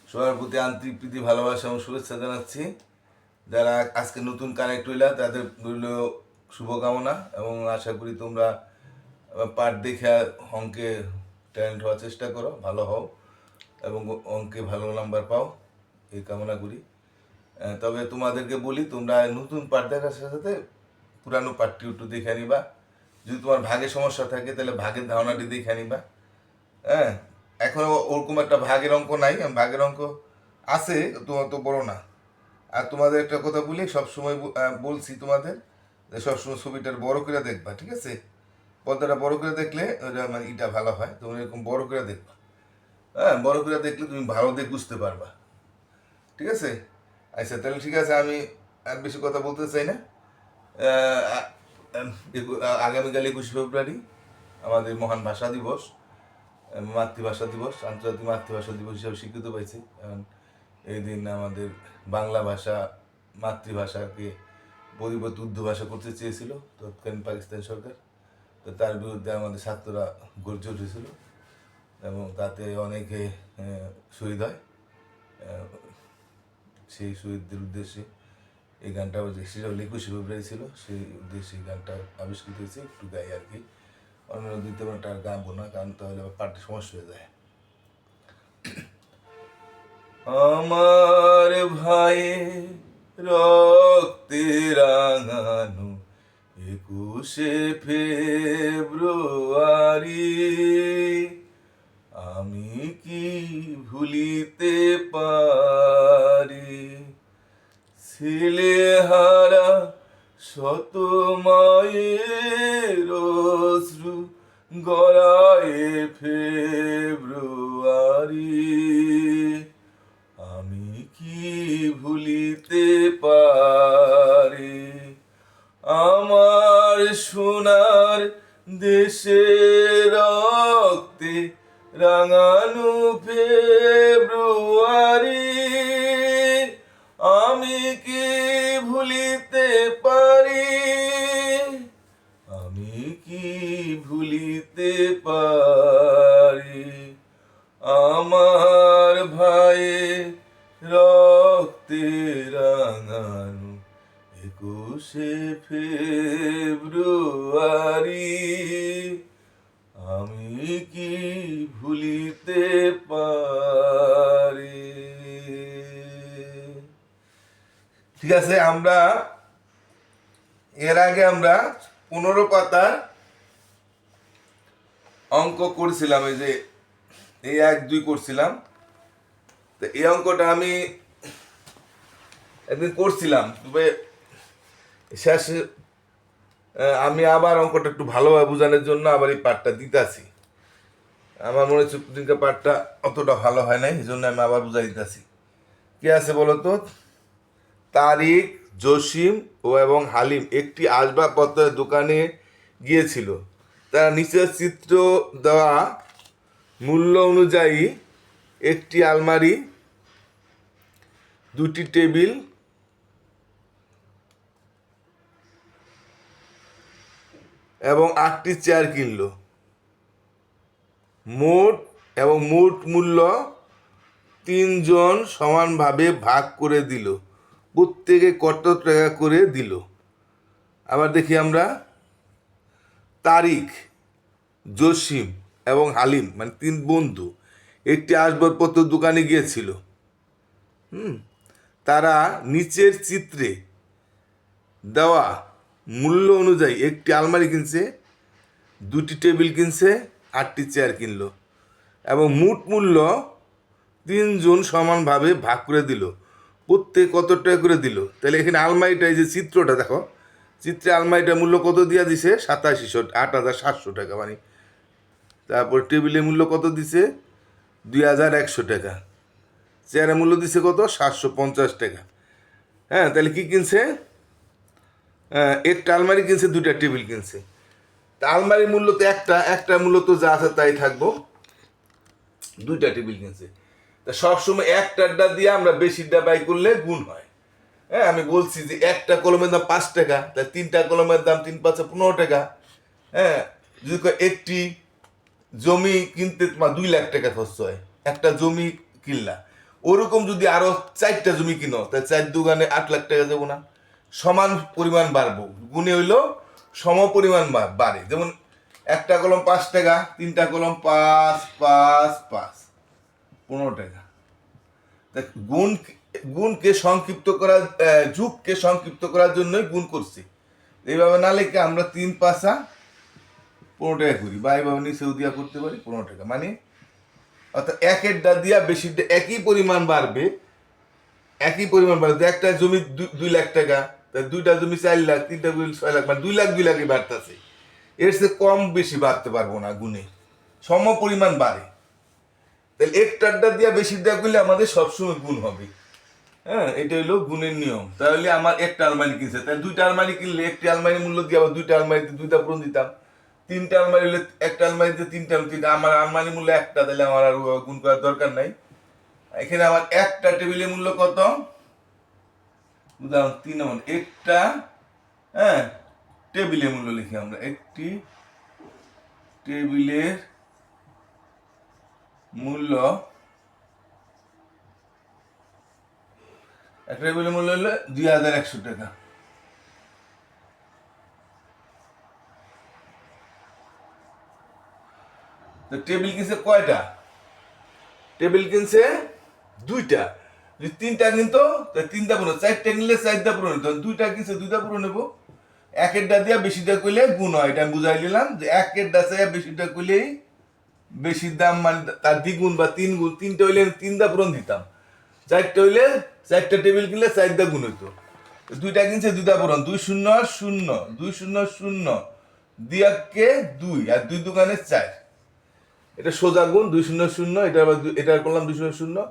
সবার প্রতি আন্তরিক প্রীতি ভালোবাসা এবং শুভেচ্ছা জানাচ্ছি। যারা আজকে নতুন কানেক্ট হইলা তাদের রইল শুভকামনা এবং আশা করি তোমরা পাঠ দেখে অঙ্কে ট্যালেন্ট হওয়ার চেষ্টা করো, ভালো হও এবং অঙ্কে ভালো নাম্বার পাও, এই কামনা করি। তবে তোমাদেরকে বলি, তোমরা নতুন পাঠ দেখার সাথে সাথে পুরানো পাঠটি একটু দেখে নিবা। যদি তোমার ভাগে সমস্যা থাকে তাহলে ভাগের ধারণাটি দেখে নিবা। হ্যাঁ, এখনো ওরকম একটা ভাগের অঙ্ক নাই, ভাগের অঙ্ক আছে, তোমার তো বড় না। আর তোমাদের একটা কথা বলি, সবসময় বলছি তোমাদের যে সবসময় ছবিটার বড় করে দেখবা, ঠিক আছে? পর্দাটা বড় করে দেখলে ওটা মানে এটা ভালো হয়, তোমরা এরকম বড় করে দেখবা। হ্যাঁ, বড় করে দেখলে তুমি ভালো দিক বুঝতে পারবা, ঠিক আছে? আচ্ছা, তাহলে ঠিক আছে, আমি আর বেশি কথা বলতে চাই না। আগামীকাল 21শে ফেব্রুয়ারি আমাদের মহান ভাষা দিবস, মাতৃভাষা দিবস, আন্তর্জাতিক মাতৃভাষা দিবস হিসাবে স্বীকৃত পাইছে। কারণ এই দিন আমাদের বাংলা ভাষা মাতৃভাষাকে পরিবর্তে উর্দু ভাষা করতে চেয়েছিল তৎকালীন পাকিস্তান সরকার। তো তার বিরুদ্ধে আমাদের ছাত্ররা গর্জে উঠেছিল এবং তাতে অনেকে শহীদ হয়। সেই শহীদদের উদ্দেশ্যে এই গানটা, সেটা 21শে ফেব্রুয়ারি ছিল, সেই উদ্দেশ্যে এই গানটা আবিষ্কৃত হয়েছে। একটু গাই আর কি, অন্য দিতে পারটা আর গাবো না, কারণ তাহলে আবার পার্টি সমস্যা হয়ে যায়। আমার ভাই রক্তে রাঙানো 21শে ফেব্রুয়ারি, আমি কি ভুলিতে পারি? ছেলেহারা শত মায়ের অশ্রু গড়ায় ফেব্রুয়ারি, আমি কি ভুলিতে পারি? আমার সোনার দেশের রক্তে রাঙানো ফেব্রুয়ারি, আমি কি ভুলিতে পারি? আমি কি ভুলিতে পারি? আমার ভাই রক্তে রাঙানো 21শে ফেব্রুয়ারি, আমি কি ভুলিতে পারি? ঠিক আছে, আমরা এর আগে 15 পাতার অঙ্ক করছিলাম, এই যে এই 1-2 করছিলাম। তো এই অঙ্কটা আমি একদিন করছিলাম, তবে শেষে আমি আবার অঙ্কটা একটু ভালোভাবে বোঝানোর জন্য আবার এই পাঠটা দিতেছি। আমার মনে হচ্ছে দিনকে পাঠটা অতটা ভালো হয় নাই, এই জন্য আমি আবার বুঝাই দিতেছি। কি আছে বলো তো? তারিক, জসিম এবং হালিম একটি আসবাবপত্রের দোকানে গিয়েছিল। তারা নিচের চিত্র দেওয়া মূল্য অনুযায়ী একটি আলমারি, 2টি টেবিল এবং 8টি চেয়ার কিনল। মোট মূল্য 3 জন সমানভাবে ভাগ করে দিল। প্রত্যেকে কত টাকা করে দিল? আবার দেখি আমরা, তারিক, জসিম এবং হালিম মানে 3 বন্ধু একটি আসবাবপত্র দোকানে গিয়েছিল। তারা নিচের চিত্রে দেওয়া মূল্য অনুযায়ী একটি আলমারি কিনছে, 2টি টেবিল কিনছে, 8টি চেয়ার কিনলো এবং মোট মূল্য 3 জন সমানভাবে ভাগ করে দিল। প্রত্যেক কত টাকা করে দিল? তাহলে এখানে আলমারিটা, এই যে চিত্রটা দেখো, চিত্রে আলমারিটার মূল্য কত দিয়া দিছে? 8700 টাকা মানে। তারপর টেবিলের মূল্য কত দিছে? 2100 টাকা। চেয়ারের মূল্য দিছে কত? 750 টাকা। হ্যাঁ, তাহলে কি কিনছে? একটা আলমারি কিনছে, 2টা টেবিল কিনছে। তা আলমারির মূল্য তো একটা মূল্য তো যা আছে তাই থাকবো, 2টা টেবিল কিনছে। তা সবসময় একটারটা দিয়ে আমরা বেশিরটা বাই করলে গুণ হয়। হ্যাঁ, আমি বলছি যে একটা কলমের দাম 5 টাকা, তাহলে 3টা কলমের দাম 3×5 = 15 টাকা। হ্যাঁ, যদি একটি জমি কিনতে তোমার 2 লাখ টাকা খরচ হয়, একটা জমি কিনলা, ওরকম যদি আরো 4টা জমি কিনো তাহলে 4 দোকানে 8 লাখ টাকা যাবো না? সমান পরিমাণ বাড়বো, গুণে হইলো সম পরিমাণ বাড়ে। যেমন একটা কলম 5 টাকা, 3টা কলম 5 5 5 15 টাকা। গুণ গুণকে সংক্ষিপ্ত করার যুগকে সংক্ষিপ্ত করার জন্যই গুণ করছি। এইভাবে না লিখে আমরা 3 5 15 টাকা করি, বা এইভাবে নিচেও দিয়া করতে পারি 15 টাকা। মানে অর্থাৎ একের ডা দিয়া বেশি একই পরিমাণ বাড়বে, একই পরিমাণ বাড়বে। একটা জমি 2 লাখ টাকা, তাই 2টা জমি 4 লাখ, 3টা জমি 6 লাখ, মানে 2 লাখ 2 লাখই বাড়তেছে। এর চেয়ে কম বেশি বাড়তে পারবো না গুণে, সম পরিমাণ বাড়ে। তাহলে একটারটা দিয়া বেশি দেওয়া করলে আমাদের সবসময় গুণ হবে। হ্যাঁ, এটা হলো গুণের নিয়ম। তাহলে আমার একটা আলমারি কিনছে, তাই 2টা আলমারি কিনলে একটি আলমারি মূল্য দিয়ে আবার 2টা আলমারিতে 2টা পূরণ দিতাম। 3টা আলমারি হলে একটা আলমারিতে 3টা, আমার আলমারি মূল্য একটা, তাহলে আমার আর গুণ করার দরকার নাই। এখানে আমার একটা টেবিলের মূল্য কত? উদাহরণ 3 নম্বর, একটা হ্যাঁ টেবিলের মূল্য লিখি আমরা। একটি টেবিলের মূল্য, একটা টেবিলের মূল্য হলো 2100 টাকা। তো টেবিল কিনছে কয়টা? টেবিল কিনছে 2টা। যদি 3টা কিনতো তাহলে 3টা পূরণ, 4টা কিনলে 4টা পূরণ হতো। 2টা কিনছে 2টা পূরণ নেবো। একেরটা দিয়া বেশিটা কইলে গুণ হয়, এটা আমি বুঝাই দিলাম যে একেরটা চাই বেশিটা কইলেই বেশির দাম, মানে তার দ্বিগুণ বা 3 গুণ। 3টা হইলে 3টা পূরণ দিতাম, 4টা হইলে 4টা টেবিল কিনলে 4টা গুণ হইতো। 2টা কিনছে 2টা পূরণ, 2 0 0 2 0 0 দিয়াকে 2 আর 2 দোকানে 4। এটা সোজা গুণ, 2 0 0, এটা করলাম 2 0 0,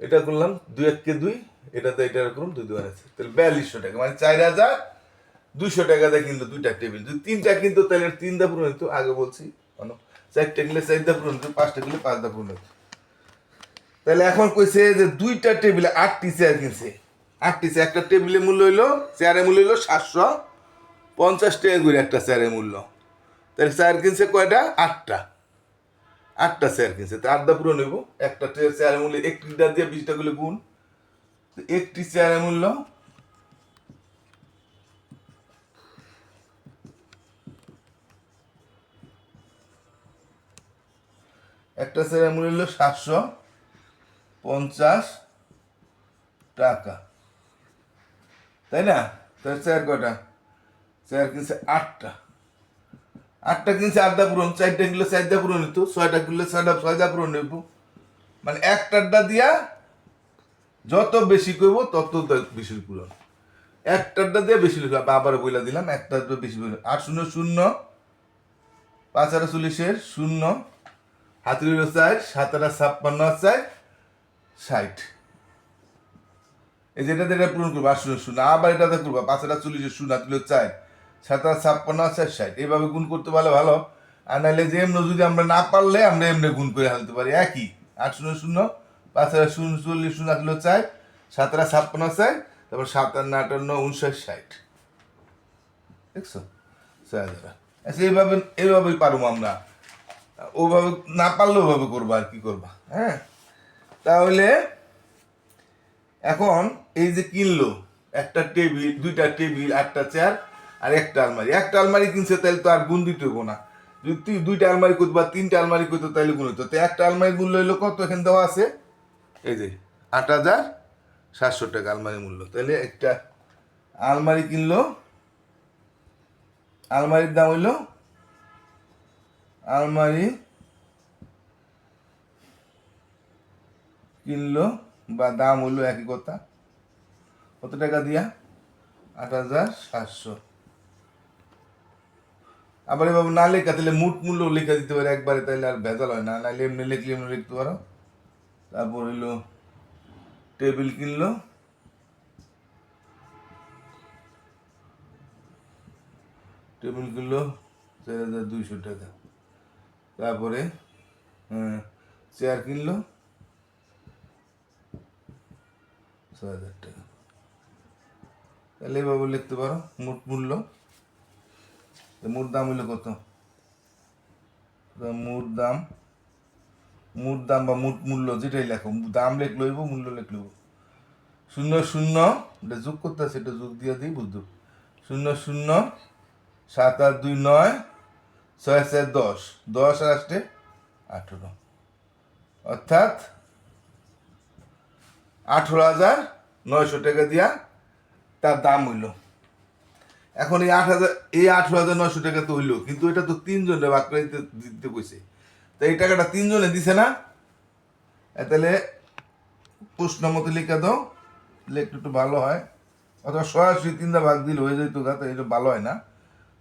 এটা করলাম 2 1 কে 2, এটাতে এটা করলাম 2 দোকানে 4, তাহলে 4200 টাকা, মানে 4200 টাকা দেয় কিন্তু 2টা টেবিল। যদি 3টা কিন্তু তাহলে 3টা পূরণ হইতো, আগে বলছি। 4টা কিনলে 4টা পূরণ হইতো, 5টা কিনলে 5টা পূরণ হইতো। তাহলে এখন কইছে যে 2টা টেবিলে 8টি চেয়ার কিনছে। 8টি চেয়ার, একটা টেবিলের মূল্য হইলো, চেয়ারের মূল্য হইলো 750 টাকা করে একটা চেয়ারের মূল্য। তাহলে চেয়ার কিনছে কয়টা? 8টা। 8টা চেয়ার কিনছে, তো 8টা পূরণ হইব। একটা চেয়ারের মূল্য, একটিটা দিয়ে 20টা গুলো গুণ। একটি চেয়ারের মূল্য একটা চেয়ারের মূল্য হলো 750 টাকা, তাই না? তাহলে চেয়ার কয়টা? চেয়ার কিনছে 8টা। 8টা কিনছে 8টা পূরণ, 4টা কিনলে 4টা পূরণ হইতো, 6টা কিনলে 6টা পূরণ হইব। মানে একটারটা দিয়া যত বেশি করব তত বেশি পূরণ। একটারটা দিয়ে বেশি লিখলাম, আবার বইলা দিলাম, একটা বেশি পূরণ। 8 0 0 5 আর 40 শূন্য, হাতের হইল 4, 7 আর 56 4 60। এই যেটা যেটা পূরণ করবো 8 0 0, আবার এটাতে করবো 5 আর 40 শূন্য, হাতের হইল 4, 7 আর 56 4 60। এইভাবে গুণ করতে পারলে ভালো। আর নাহলে যে এমনি যদি আমরা না পারলে আমরা এমনি গুণ করে ফেলতে পারি একই। 8 0 0 5 আর 40 শূন্য, হাতের হইল 4, 7 আর 56 4, তারপর 7 আর 8 59 60। দেখছো? আচ্ছা, এইভাবেই পারবো আমরা। ওভাবে না পারলে ওভাবে করবো, আর কি করবা। হ্যাঁ, তাহলে এখন এই যে কিনলো একটা টেবিল, 2টা টেবিল, 8টা চেয়ার আর একটা আলমারি। একটা আলমারি কিনছে, তাহলে তো আর গুণ দিতে হবো না। যদি তুই 2টা আলমারি করতো বা 3টা আলমারি করতো তাহলে গুণ হতো। তো একটা আলমারির মূল্য হইলো কত? এখানে দেওয়া আছে, এই যে 8700 টাকা আলমারির মূল্য। তাহলে একটা আলমারি কিনলো, আলমারির দাম হইলো, আলমারি কিনলো বা দাম হইলো একই কথা, কত টাকা দিয়া? 8700। আবার এভাবে না লেখা, তাহলে মোট মূল্য লেখা দিতে পারে একবারে, তাহলে আর ভেজাল হয় না। নাহলে এমনি লিখলে এমনি লিখতে পারো। তারপর হইলো টেবিল কিনলো, টেবিল কিনলো 4200 টাকা। তারপরে চেয়ার কিনলো 6000 টাকা। তাহলে এভাবে লিখতে পারো মোট মূল্য। মোট দাম হইলো কত? মোট দাম মোট দাম বা মোট মূল্য যেটাই লেখো, দাম লেখ লইব, মূল্য লেখ লইব। 0 0 এটা যোগ করতে আছে, এটা যোগ দিয়ে দিই বুঝতো। 0 0 7 8 2 9 6 4 10, 10 আর 8 18, অর্থাৎ 18,900 টাকা দিয়া তার দাম হইল। এখন এই 18,900 টাকা তো হইলো, কিন্তু এটা তো 3 জনে ভাগ করে দিতে কইছে, তো এই টাকাটা 3 জনে দিছে না। তাহলে প্রশ্ন মতো লিখে দাও, একটু একটু ভালো হয়, অথবা সরাসরি 3 ভাগ দিলে হয়ে যেত গা, তো এটা ভালো হয় না।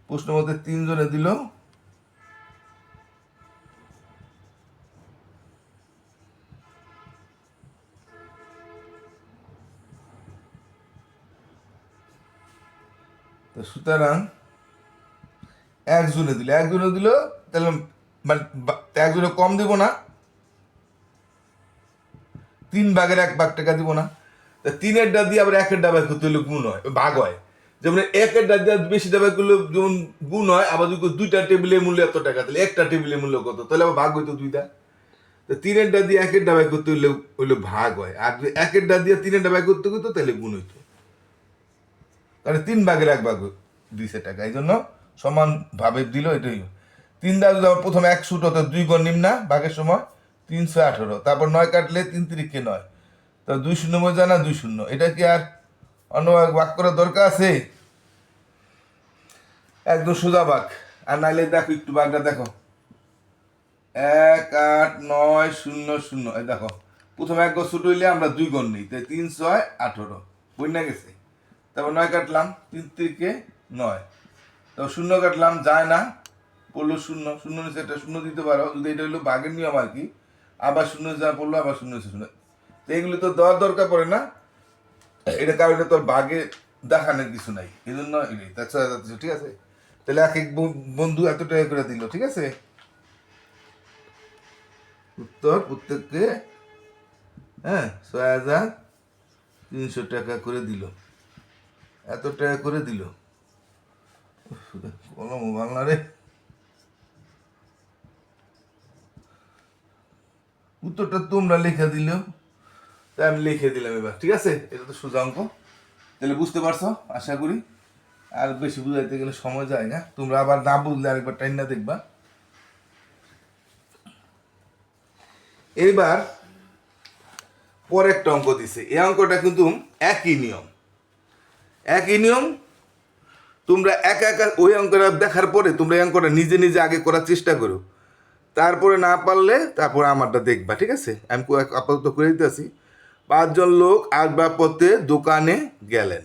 প্রশ্ন মতে 3 জনে দিল, তো সুতরাং একজনে দিল, তাহলে মানে একজনে কম দিব না, 3 ভাগের 1 ভাগ টাকা দিব না। তা 3-এর ডা দিয়ে আবার 1-এর ডা ভাগ করতে হলে গুণ হয়, ভাগ হয়। যেমন 1-এর ডা দিয়ে বেশি ডা ভাগ করলে যেমন গুণ হয়, আবার যদি 2টা টেবিলের মূল্য এত টাকা, তাহলে একটা টেবিলের মূল্য কত, তাহলে আবার ভাগ হইতো 2টা। তো 3-এর ডা দিয়ে 1-এর ডা ভাগ করতে হইলে ভাগ হয়, আর যদি 1-এর ডা দিয়ে 3-এর ডা ভাগ করতে হইতো তাহলে গুণ হইতো। তাহলে 3 ভাগের 1 ভাগ দিছে টাকা, এই জন্য সমান ভাবে দিল। এটাই 3 দা যদি আমার প্রথমে 1 সুট হতো, 2 গণ নিম না ভাগের সময়, 318, তারপর 9 কাটলে 3 3 9, তো 2 শূন্য মজা না 2 শূন্য, এটা কি আর অন্য ভাগ করার দরকার আছে? একদম সোজা ভাগ। আর নাইলে দেখো একটু ভাগটা দেখো, 1 8 9 0 0, এই দেখো প্রথমে 1 গজ ছুট হইলে আমরা 2 গণ নিই, তাই 3 6 18 বই না গেছে। তারপর 9 কাটলাম, 3 3 9, তারপর 0 কাটলাম, যায় না, পড়লো 0 0 নিচে একটা 0 দিতে পারো, যদি এটা হলো ভাগের নিয়ম আর কি। আবার 0 যা পড়লো, আবার 0 নিচে 0, তো এগুলো তো দেওয়ার দরকার পড়ে না, এটা কারণে তোর ভাগে দেখানোর কিছু নাই, এই জন্য তাছাড়া ঠিক আছে। তাহলে এক এক বন্ধু এত টাকা করে দিল, ঠিক আছে। উত্তর প্রত্যেককে 6,300 টাকা করে দিল, এত টাকা করে দিল। কলম বাংলা রে। উত্তরটা তোমরা লিখে দিল, তাই আমি লিখে দিলাম এবার, ঠিক আছে। এটা তো সোজা অঙ্ক, তাহলে বুঝতে পারছো আশা করি। আর বেশি বুঝাইতে গেলে সময় যায় না, তোমরা আবার না বুঝলে আরেকবার টাইম না দেখবা। এইবার পরে একটা অঙ্ক দিছে, এই অঙ্কটা কিন্তু একই নিয়ম, তোমরা একা একা ওই অঙ্কটা দেখার পরে তোমরা এই অঙ্কটা নিজে নিজে আগে করার চেষ্টা করো, তারপরে না পারলে তারপরে আমারটা দেখবা, ঠিক আছে। আমি আপাতত করে দিতেছি। 5 জন লোক আসবার পথে দোকানে গেলেন,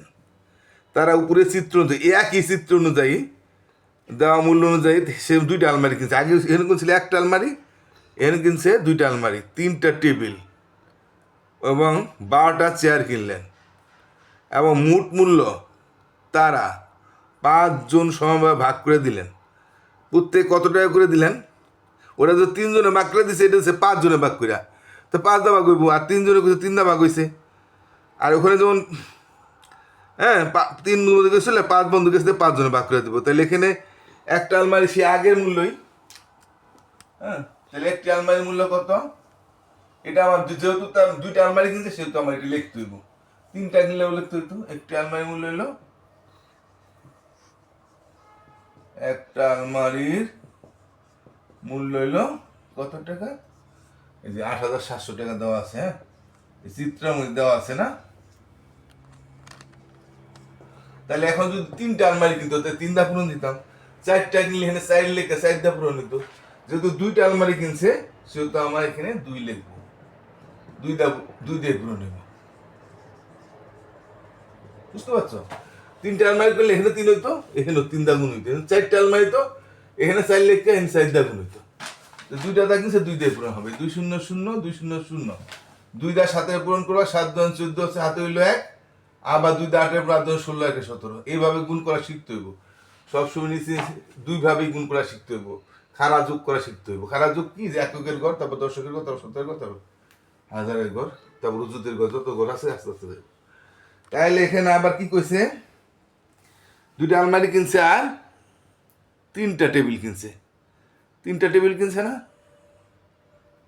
তারা উপরে চিত্র অনুযায়ী, একই চিত্র অনুযায়ী দেওয়া মূল্য অনুযায়ী সে 2টা আলমারি কিনছে। আগে এখানে কিনছিল 1টা আলমারি, এখানে কিনছে 2টা আলমারি, 3টা টেবিল এবং 12টা চেয়ার কিনলেন, এবং মোট মূল্য তারা 5 জন সমভাবে ভাগ করে দিলেন। প্রত্যেক কত টাকা করে দিলেন? ওরা যে 3 জনে ভাগ করে দিছে, এটা হচ্ছে 5 জনে ভাগ করে, তো 5 দা ভাগ হইব, আর 3 জনে কিছু 3 দা ভাগ হয়েছে। আর ওখানে যেমন 3 বন্ধু গেছিল, 5 বন্ধু গেছে, 5 জনে ভাগ করে দেবো। তাহলে এখানে একটা আলমারি সে আগের মূল্যই, তাহলে একটি আলমারির মূল্য কত? এটা আমার যেহেতু তার 2টা আলমারি কিনছে, সেহেতু আমার এটা লিখতে হইব। 3টা কিনলেও লিখতে হইতো। একটি আলমারির মূল্য হলো, একটা আলমারির মূল্য হইলো কত টাকা? এই যে 8,700 টাকা দেওয়া আছে, এই চিত্রের মধ্যে দেওয়া আছে না। তাহলে এখন যদি 3টা আলমারি কিনতো, তাহলে 3 দা পূরণ দিতাম, 4টা কিনলে এখানে 4 লেখা 4 দা পূরণ দিত। যেহেতু 2টা আলমারি কিনছে, সেহেতু আমার এখানে 2 লিখবো, 2 দিয়ে পূরণ হইব। বুঝতে পারছো? 3টা আলমারি করলে এখানে 3 হইতো, এখানে 3 দা গুণ হইতো। 4টা আলমারি তো এখানে 4 লেখা, এখানে 4 দা গুণ হইতো। তো 2টা দা কিনছে, 2 দিয়ে পূরণ হবে, 2 0 0 2 0 0, 2 দা 7 পূরণ করবা, 7 2 14 আছে, হাতে হইলো 1, আবার 2 দা 8 8 2 16 1 17, এইভাবে গুণ করা শিখতে হইব। সবসময় নিচে 2 ভাবেই গুণ করা শিখতে হইব। খাড়া যোগ করা শিখতে হইব। খাড়া যোগ কি? যে এককের ঘর, তারপর দশকের ঘর, তারপর শতকের ঘর, তারপর হাজারের ঘর, তারপর উজুতের ঘর, যত ঘর আছে আস্তে আস্তে। তাইলে এখানে আবার কি কইছে? 2টা আলমারি কিনছে আর 3টা টেবিল কিনছে, 3টা টেবিল কিনছে না,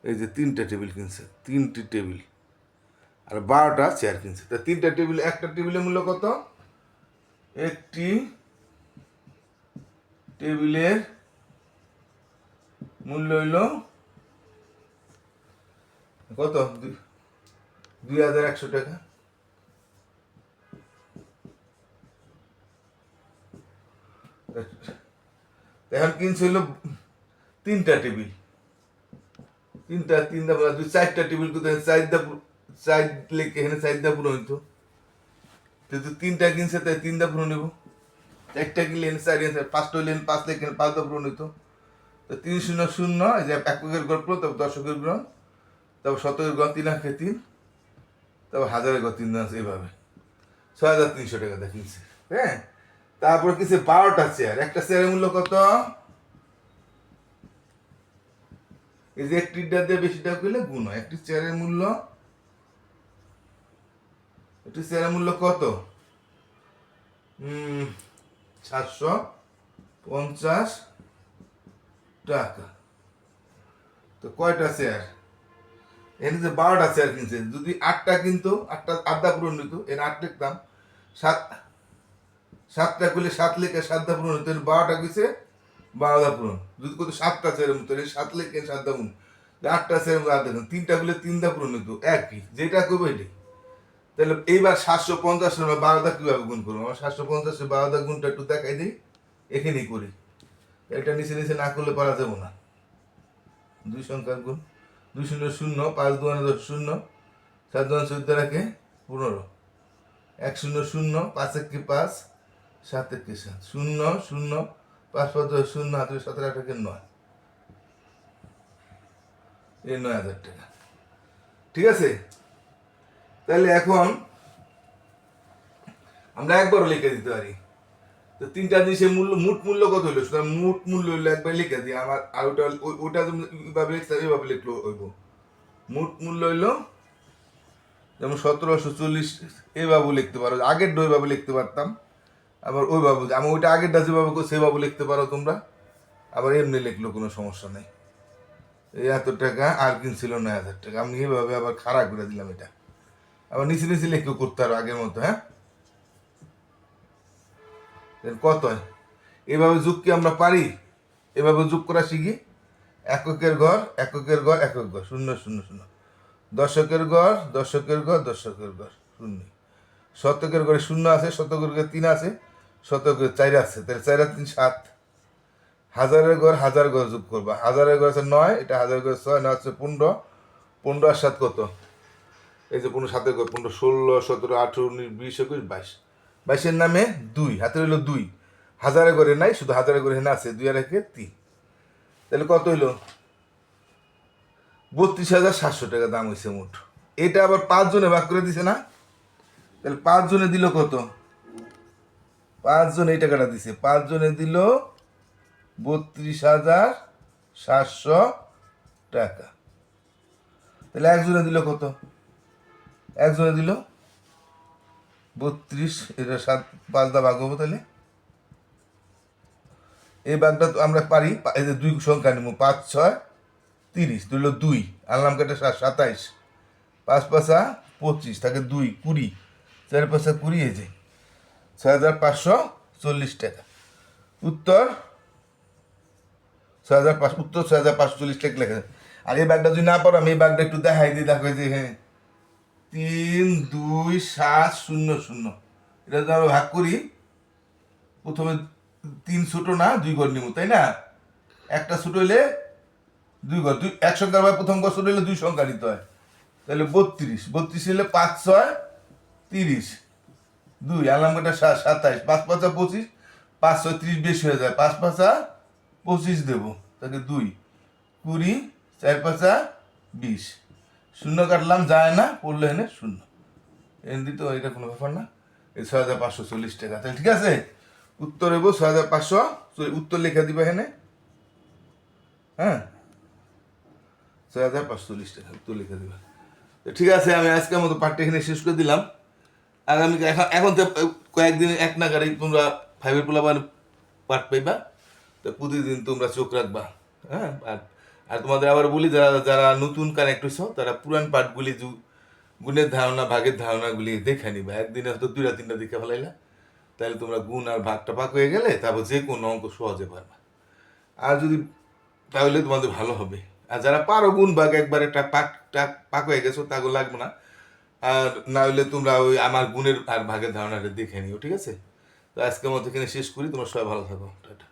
এই যে 3টা টেবিল কিনছে, 3টি টেবিল, আর 12টা চেয়ার কিনছে। তা 3টা টেবিল, একটা টেবিলের মূল্য কত? একটি টেবিলের মূল্য হইল কত? 2100 টাকা। এখন কিনছিল 3টা টেবিল, তিনটা 4টা টেবিল কোথায়? চার লেখে এখানে 4টা পুরো হইতো, যেহেতু 3টা কিনছে তাই 3টা পুরো নেব। 4টা কিনলে 4, 5টা হইলে 5 লেখে 5টা পুরো হইতো। তো 300, এই যে এককের গড় পুরো, তারপর দশকের গড়, তারপর শতকের গড় 3 তারপর হাজারের গড় 3 আছে, এইভাবে 6300 টাকা দিয়ে কিনছে। হ্যাঁ, তারপর কিনছে 12টা চেয়ার। একটা চেয়ারের মূল্য কত? এই যে একটিটা দিয়ে বেশিটা করলে গুণ হয়। একটি চেয়ারের মূল্য কত? 750 টাকা। তো কয়টা চেয়ার? এখানে যে 12টা চেয়ার কিনছে, যদি 8টা কিনতো, 8টা আধা পূরণ হইত, এর 8 লিখতাম, 7টা করলে 7 লেখে 7টা পূরণ হইতো, 12টা কিনছে 12টা পূরণ। যদি কত 7টা চেয়ারের মতো, 7 লেখে 7টা পূরণ, 8টা চেয়ারের মতো 8 দেখুন, 3টা করলে 3টা পূরণ হইতো, একই যেটা করবো এটাই। তাহলে এইবার 750 12টা কিভাবে গুণ করবো? আমার 750 12টা গুণটা একটু দেখাই দিই, এখানেই করি। এটা নিচে নিচে না করলে পারা যাবো না। 2 সংখ্যার গুণ, 2 0 0, 5 2 10 0, 7 2 14 রাখে 15, 1 0 0, 5 1 5, 7 1 7, 0 0, 5 5 10 0, 7 7 8 9, এই 9000 টাকা। ঠিক আছে, তাহলে এখন আমরা একবারও লিখে দিতে পারি। তো 3টা জিনিসের মূল্য, মোট মূল্য কত হইলো? সুতরাং মোট মূল্য হইলো, একবার লিখে দিই আমার, আর ওটা এইভাবে এইভাবে লিখলো হইব। মোট মূল্য হইলো, যেমন 1740, এইভাবে লিখতে পারো, আগেরটা ওইভাবে লিখতে পারতাম, আবার ওইভাবে, আমি ওইটা আগেরটা যেভাবে সেভাবে লিখতে পারো তোমরা, আবার এমনি লিখলো কোনো সমস্যা নেই। এই এত টাকা আর কিনছিল 9000 টাকা, আমি এইভাবে আবার খাড়া করে দিলাম এটা, আবার নিচে নিচে লিখে করতে পারো আগের মতো। হ্যাঁ, কত হয়? এভাবে যোগ কি আমরা পারি? এভাবে যোগ করা শিখি। এককের ঘর, এককের ঘর, একক ঘর, 0 0 0, দশকের ঘর, দশকের ঘর, দশকের ঘর, 0, শতকের ঘরে 0 আছে, শতকের ঘরে 3 আছে, শতকের 4 আছে, তাহলে 4 আর 3 7, হাজারের ঘর, হাজার ঘর যোগ করবা, হাজারের ঘর আছে 9, এটা হাজার ঘর 6, 9 হচ্ছে 15, 15 আর 7 কত? এই যে 15, 7 ঘর 15, 16 17 18 19 20 21 22, 22-এর নামে 2, হাতে হইলো 2, হাজারের ঘরে নাই, শুধু হাজারের ঘরে না আছে 2 আর 1 3, তাহলে কত হইলো? 32,700 টাকা দাম হয়েছে মোট। এটা আবার 5 জনে ভাগ করে দিছে না? তাহলে 5 জনে দিল কত? 5 জন এই টাকাটা দিছে, 5 জনে দিল 32,700 টাকা। তাহলে একজনে দিল কত? একজনে দিল 32, এটা 5 দা ভাগ হবো, তাহলে এই ভাগটা তো আমরা পারি, এই যে 2 সংখ্যা নিব, 5 6 30, দিল 2, আনলাম কেটে 27, 5 5 25, থাকে 2 20, 4 5 20, এই যে 6,540 টাকা। উত্তর 6,500, উত্তর 6,540 টাকা লেখা। আর এই ব্যাগটা যদি না পারো, আমি এই ব্যাগটা একটু দেখাই দিই, দেখো যে হ্যাঁ 3 2 7 0 0, এটা যদি আমরা ভাগ করি, প্রথমে 3 ছোট না 2 ঘর নিব, তাই না? একটা ছোট হইলে 2 ঘর, 2 এক সংখ্যার ভাই প্রথম ঘর ছোট হইলে 2 সংখ্যা নিতে হয়, তাহলে 32, 32 হলে 5 6 30, 2 আলাম কাটা 27, 5 5 25, 5 6 30 বেশি হয়ে যায়, 5 5 25 দেবো, তাহলে 2 20, 4 5 20, শূন্য কাটলাম, যায় না, পড়লো এনে 0, এনে দিতে এটা কোনো ব্যাপার না। এই 6,540 টাকা, তাহলে ঠিক আছে, উত্তর হইব 6,500, উত্তর লেখা দিবা এখানে। হ্যাঁ, 6,540 টাকা উত্তর লেখা দিবা। ঠিক আছে, আমি আজকের মতো পাঠটা এখানে শেষ করে দিলাম। আগামী এখন তো কয়েকদিন এক নাগারে তোমরা 5-এর পোলাপান পাঠ পাইবা, তো প্রতিদিন তোমরা চোখ রাখবা। হ্যাঁ, আর আর তোমাদের আবার বলি, যারা যারা নতুন কানেক্ট হয়েছ তারা পুরান পাঠগুলি গুণের ধারণা ভাগের ধারণাগুলি দেখে নিবা। একদিনে হয়তো 2-3টা দেখে ফেলাইলা, তাহলে তোমরা গুণ আর ভাগটা পাক হয়ে গেলে তারপর যে কোনো অঙ্ক সহজে পারবা। আর যদি তাহলে তোমাদের ভালো হবে। আর যারা পারো গুণ ভাগ একবারে পাক হয়ে গেছো, তাগুলো লাগবে না। আর না হলে তোমরা ওই আমার গুণের আর ভাগের ধারণাটা দেখে নিও, ঠিক আছে? তো আজকের মতো এখানে শেষ করি, তোমরা সবাই ভালো থাকো, টাটা।